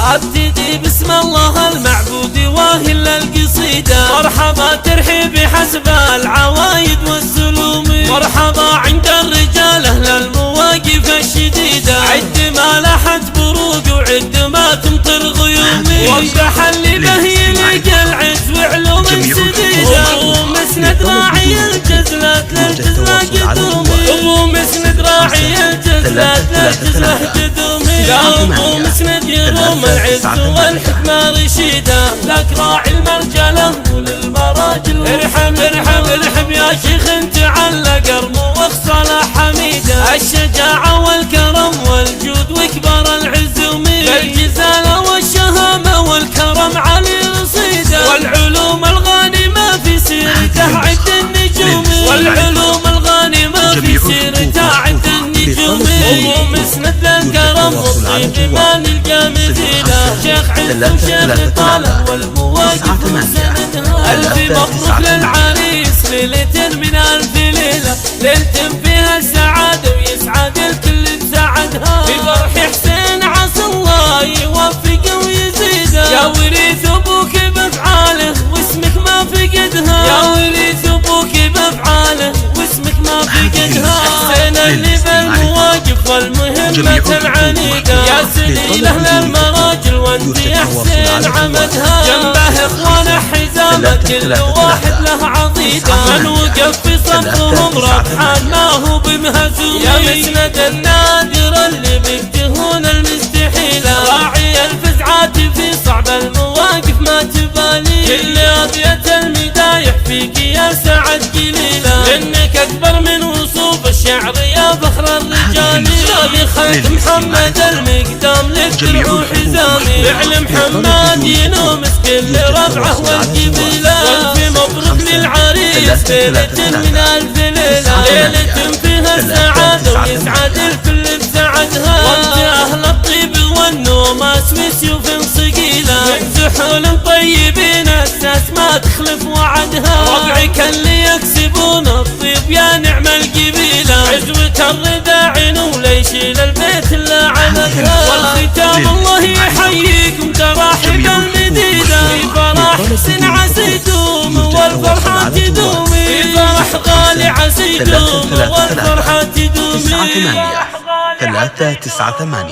ابتدي بسم الله المعبود واهل القصيدة. مرحبا ترحيبي حسب العوايد والسلوم، مرحبا عند الرجال اهل المواقف الشديدة. عد ما لاحت بروق وعد ما تمطر غيومي، وامدح اللي به يلقى العز وعلوم سديدة. ابو مسند راعي الجزلة للجزلة قدومي، ابو مسند راعي الجزلة للجزلة قدومي. يا ابو مسند يروم العز والحكمة رشيدة، لك راعي المرجلة وللمراجل. ارحم ارحم ارحم يا شيخ انت على قرم وخصالة حميدة. الشجاعة والكرم والجود وكبر العزومي، بالجزالة والشهامة والكرم علي رصيدة. والعلوم الغانمة في سيرته عد النجوم، والعلوم الغانمة في سيرته عد النجوم. ابو مسند للكرم والطيب ما نلقى مثيله، شيخ عز وشيخ طالب والمواقف وسندها. الف مبروك للعريس ليلة من الف ليلة، ليلة فيها السعادة ويسعد الكل بسعدها. في فرح حسين عسى الله يوفقه ويزيده، يا وريث ابوك بافعاله واسمك ما فقدها، يا وريث ابوك بافعاله واسمك ما فقدها. حسين اللي بالمواقف والمهمة العنيدة، يا سيدي لاهل المراجل وانت يا حسين عمدها. جنبه اخوانه حزامه كل واحد له عضيده، من وقف في صفهم ربحان ما هو بمهزوم. يا مسند النادر اللي بالدهون المستحيله، راعي الفزعات في صعب المواقف ما تبالي. كل اضية المدايح فيك يا سعد قليله، لانك اكبر من وصوف الشعر يا فخر الرجال. خلق محمد المقدام لك درع حزامي، فعل محمد ينومس كل ربعه والقبيله. والف مبروك للعريس ليلة من الف ليلة، ليلة فيها السعادة ويسعد الكل بسعدها. وانت اهل الطيب والنوم اسوي سيوف صقيله، من زحول طيبين اساس ما تخلف وعدها. ربعك اللي يكسبون الطيب يا نعم القبيله، عزوة الرضا عينه ولا يشيل البيت الا عددها. والختام الله يحييكم تراحب المديده، في فرح حسن عسى يدوم والفرحة تدومي، في فرح غالي عسى يدوم والفرحة تدومي. 983